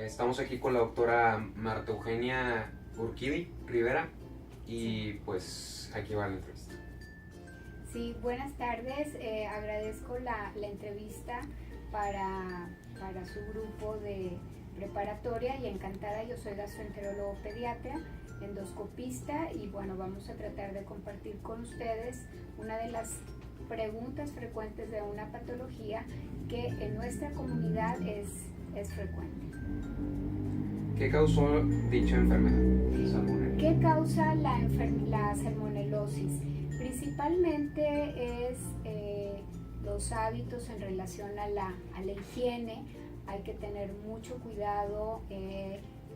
Estamos aquí con la doctora Marta Eugenia Urquidi Rivera y pues aquí va la entrevista. Sí, buenas tardes. Agradezco la entrevista para su grupo de preparatoria y encantada. Yo soy gastroenterólogo pediatra, endoscopista y bueno, vamos a tratar de compartir con ustedes una de las preguntas frecuentes de una patología que en nuestra comunidad es frecuente. ¿Qué causó dicha enfermedad? Salmonella. ¿Qué causa la salmonelosis? Principalmente es los hábitos en relación a la higiene. Hay que tener mucho cuidado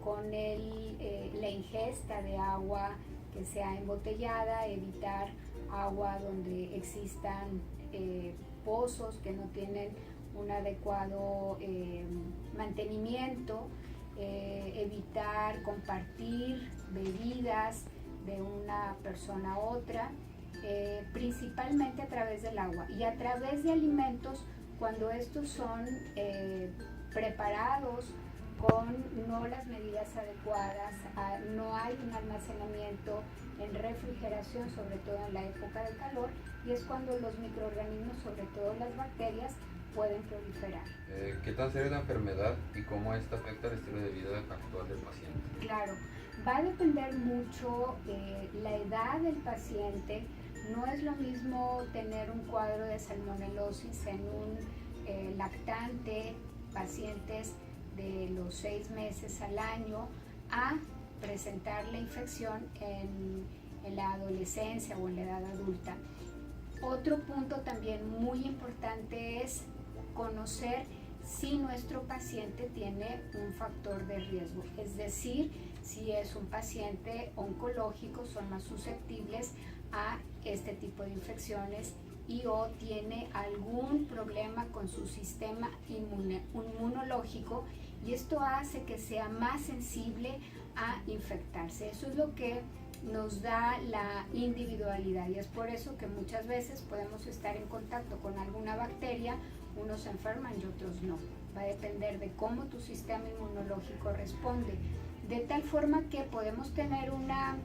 con la ingesta de agua que sea embotellada, evitar agua donde existan pozos que no tienen un adecuado mantenimiento, evitar compartir bebidas de una persona a otra, principalmente a través del agua y a través de alimentos cuando estos son preparados con no las medidas adecuadas, no hay un almacenamiento en refrigeración, sobre todo en la época de calor, y es cuando los microorganismos, sobre todo las bacterias, pueden proliferar. ¿Qué tan seria es la enfermedad y cómo esta afecta el estilo de vida actual del paciente? Claro, va a depender mucho la edad del paciente. No es lo mismo tener un cuadro de salmonelosis en un lactante, pacientes de los 6 meses al año, a presentar la infección en la adolescencia o en la edad adulta. Otro punto también muy importante es conocer si nuestro paciente tiene un factor de riesgo, es decir, si es un paciente oncológico, son más susceptibles a este tipo de infecciones y o tiene algún problema con su sistema inmunológico, y esto hace que sea más sensible a infectarse. Eso es lo que nos da la individualidad y es por eso que muchas veces podemos estar en contacto con alguna bacteria, unos se enferman y otros no. Va a depender de cómo tu sistema inmunológico responde, de tal forma que podemos tener una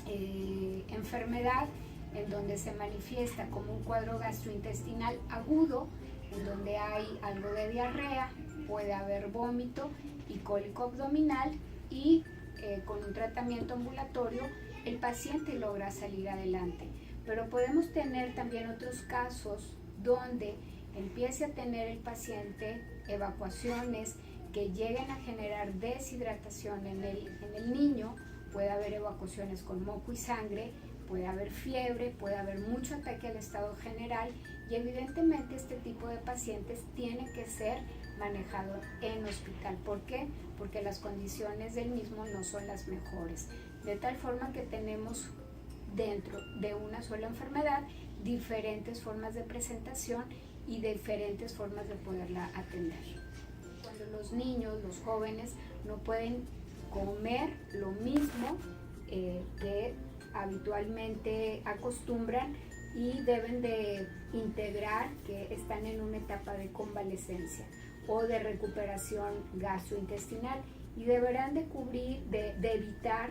enfermedad en donde se manifiesta como un cuadro gastrointestinal agudo, en donde hay algo de diarrea, puede haber vómito y cólico abdominal y con un tratamiento ambulatorio el paciente logra salir adelante. Pero podemos tener también otros casos donde empiece a tener el paciente evacuaciones que lleguen a generar deshidratación en el niño, puede haber evacuaciones con moco y sangre, puede haber fiebre, puede haber mucho ataque al estado general y evidentemente este tipo de pacientes tienen que ser manejados en hospital. ¿Por qué? Porque las condiciones del mismo no son las mejores. De tal forma que tenemos dentro de una sola enfermedad diferentes formas de presentación y diferentes formas de poderla atender. Cuando los niños, los jóvenes no pueden comer lo mismo que habitualmente acostumbran y deben de integrar que están en una etapa de convalecencia o de recuperación gastrointestinal y deberán de evitar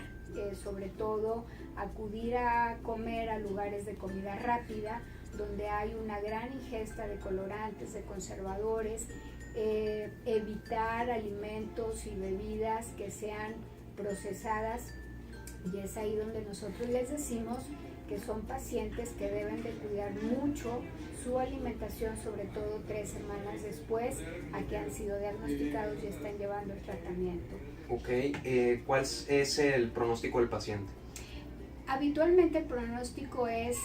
sobre todo acudir a comer a lugares de comida rápida donde hay una gran ingesta de colorantes, de conservadores, evitar alimentos y bebidas que sean procesadas, y es ahí donde nosotros les decimos que son pacientes que deben de cuidar mucho su alimentación, sobre todo 3 semanas después a que han sido diagnosticados y están llevando el tratamiento. Ok, ¿cuál es el pronóstico del paciente? Habitualmente el pronóstico es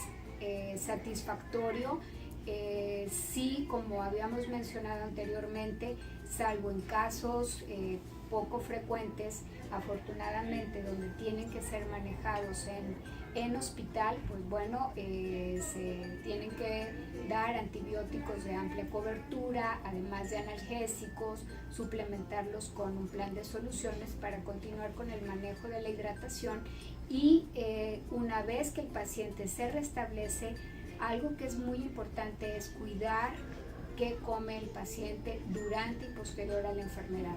satisfactorio. Sí, como habíamos mencionado anteriormente, salvo en casos poco frecuentes, afortunadamente, donde tienen que ser manejados en hospital, pues bueno, se tienen que dar antibióticos de amplia cobertura, además de analgésicos, suplementarlos con un plan de soluciones para continuar con el manejo de la hidratación y una vez que el paciente se restablece, algo que es muy importante es cuidar qué come el paciente durante y posterior a la enfermedad.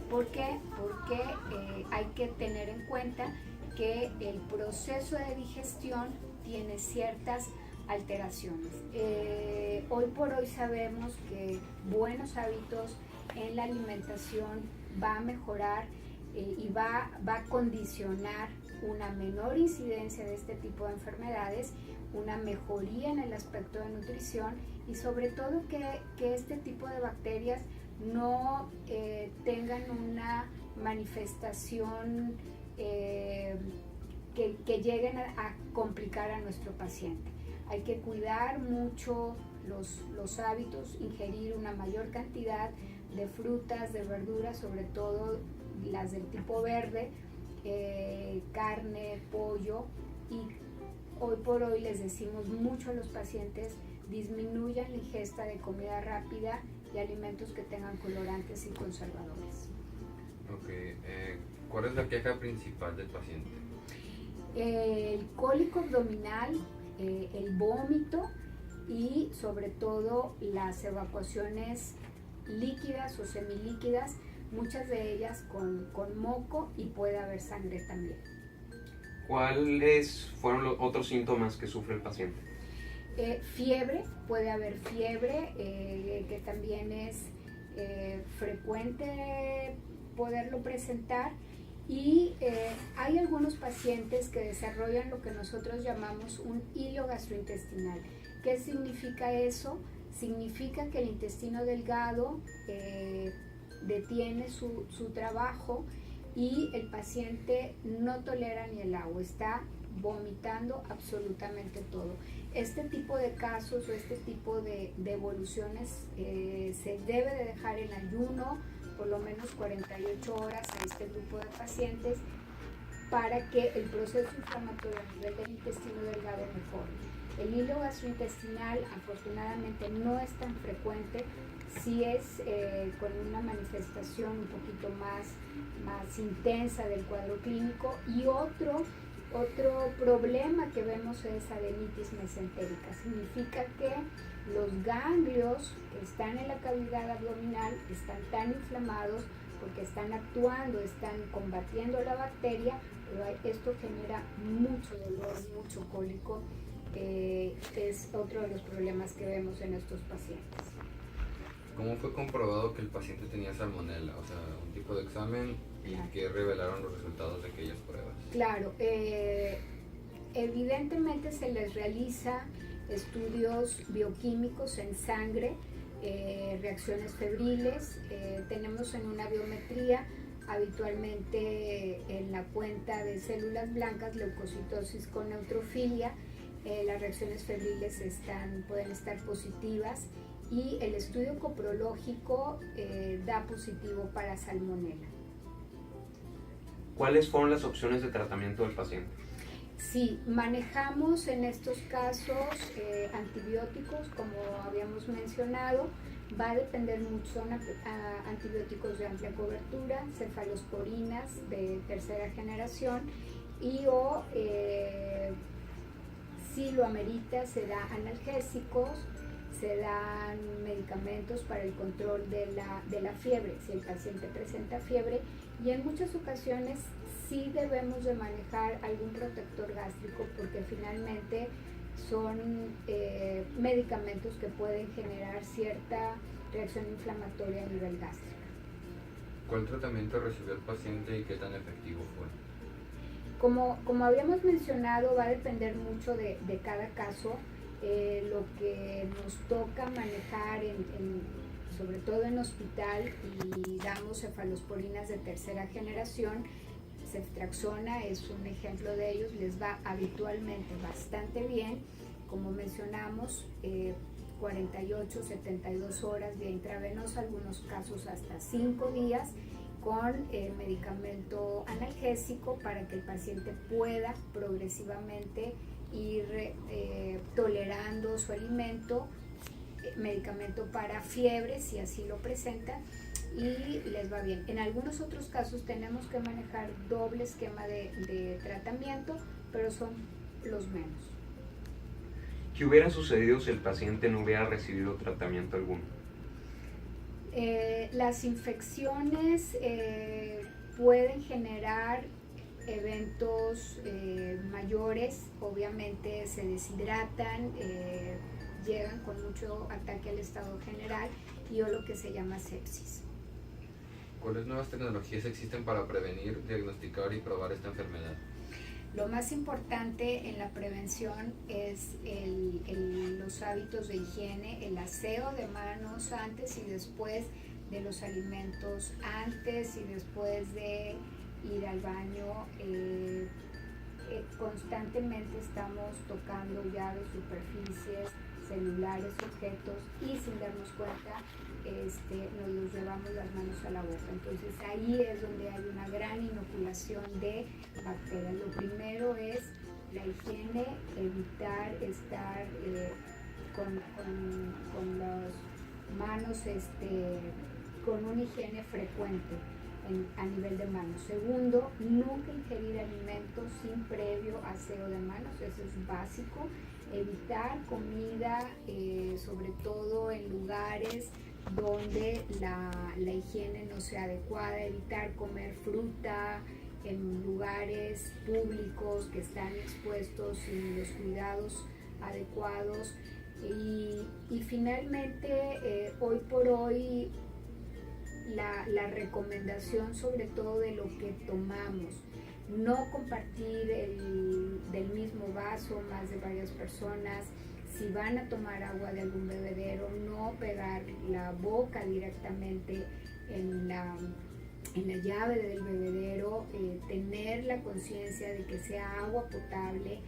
¿Por qué? Porque hay que tener en cuenta que el proceso de digestión tiene ciertas alteraciones. Hoy por hoy sabemos que buenos hábitos en la alimentación va a mejorar y va a condicionar una menor incidencia de este tipo de enfermedades, una mejoría en el aspecto de nutrición y sobre todo que este tipo de bacterias no tengan una manifestación que lleguen a complicar a nuestro paciente. Hay que cuidar mucho los hábitos, ingerir una mayor cantidad de frutas, de verduras, sobre todo las del tipo verde, carne, pollo, y hoy por hoy les decimos mucho a los pacientes: disminuyan la ingesta de comida rápida y alimentos que tengan colorantes y conservadores. Ok, ¿cuál es la queja principal del paciente? El cólico abdominal, el vómito y sobre todo las evacuaciones líquidas o semilíquidas, muchas de ellas con moco, y puede haber sangre también. ¿Cuáles fueron los otros síntomas que sufre el paciente? Fiebre, puede haber fiebre, que también es frecuente poderlo presentar, y hay algunos pacientes que desarrollan lo que nosotros llamamos un hilo gastrointestinal. ¿Qué significa eso? Significa que el intestino delgado detiene su trabajo y el paciente no tolera ni el agua, está vomitando absolutamente todo. Este tipo de casos o este tipo de evoluciones se debe de dejar en ayuno por lo menos 48 horas a este grupo de pacientes para que el proceso inflamatorio a nivel del intestino delgado mejore. El hilo gastrointestinal afortunadamente no es tan frecuente, sí es con una manifestación un poquito más intensa del cuadro clínico, y otro problema que vemos es adenitis mesentérica. Significa que los ganglios que están en la cavidad abdominal están tan inflamados porque están actuando, están combatiendo la bacteria, pero esto genera mucho dolor, mucho cólico. Es otro de los problemas que vemos en estos pacientes. ¿Cómo fue comprobado que el paciente tenía salmonela? O sea, un tipo de examen, y Claro. ¿qué revelaron los resultados de aquellas pruebas? Claro, evidentemente se les realiza estudios bioquímicos en sangre, reacciones febriles, tenemos en una biometría habitualmente en la cuenta de células blancas, leucocitosis con neutrofilia. Las reacciones febriles pueden estar positivas, y el estudio coprológico da positivo para salmonela. ¿Cuáles fueron las opciones de tratamiento del paciente? Sí, manejamos en estos casos antibióticos, como habíamos mencionado. Va a depender mucho, son antibióticos de amplia cobertura, cefalosporinas de tercera generación, o si lo amerita se da analgésicos, se dan medicamentos para el control de la fiebre, si el paciente presenta fiebre, y en muchas ocasiones sí debemos de manejar algún protector gástrico, porque finalmente son medicamentos que pueden generar cierta reacción inflamatoria a nivel gástrico. ¿Cuál tratamiento recibió el paciente y qué tan efectivo fue? Como habíamos mencionado, va a depender mucho de cada caso. Lo que nos toca manejar sobre todo en hospital, y damos cefalosporinas de tercera generación. Ceftriaxona es un ejemplo de ellos, les va habitualmente bastante bien, como mencionamos, 48, 72 horas vía intravenosa, algunos casos hasta 5 días, con medicamento analgésico para que el paciente pueda progresivamente ir tolerando su alimento, medicamento para fiebre si así lo presenta, y les va bien. En algunos otros casos tenemos que manejar doble esquema de tratamiento, pero son los menos. ¿Qué hubiera sucedido si el paciente no hubiera recibido tratamiento alguno? Las infecciones pueden generar eventos mayores, obviamente se deshidratan, llegan con mucho ataque al estado general y o lo que se llama sepsis. ¿Cuáles nuevas tecnologías existen para prevenir, diagnosticar y probar esta enfermedad? Lo más importante en la prevención es los hábitos de higiene, el aseo de manos antes y después de los alimentos, antes y después de ir al baño. Constantemente estamos tocando llaves, superficies, celulares, objetos y sin darnos cuenta nos los llevamos las manos a la boca. Entonces ahí es donde hay una gran inoculación de bacterias. Lo primero es la higiene, evitar estar con las manos con una higiene frecuente a nivel de manos. Segundo, nunca ingerir alimentos sin previo aseo de manos, eso es básico. Evitar comida, sobre todo en lugares donde la higiene no sea adecuada, evitar comer fruta en lugares públicos que están expuestos sin los cuidados adecuados. Y finalmente, hoy por hoy, la recomendación sobre todo de lo que tomamos, no compartir del mismo vaso más de varias personas. Si van a tomar agua de algún bebedero, no pegar la boca directamente en la llave del bebedero, tener la conciencia de que sea agua potable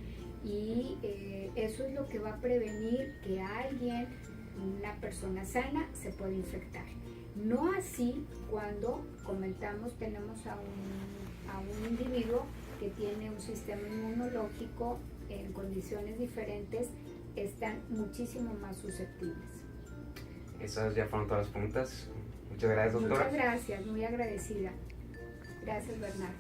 y eso es lo que va a prevenir que alguien, una persona sana, se pueda infectar. No así cuando comentamos tenemos a un individuo que tiene un sistema inmunológico en condiciones diferentes, están muchísimo más susceptibles. Esas ya fueron todas las preguntas. Muchas gracias, doctora. Muchas gracias, muy agradecida. Gracias, Bernardo.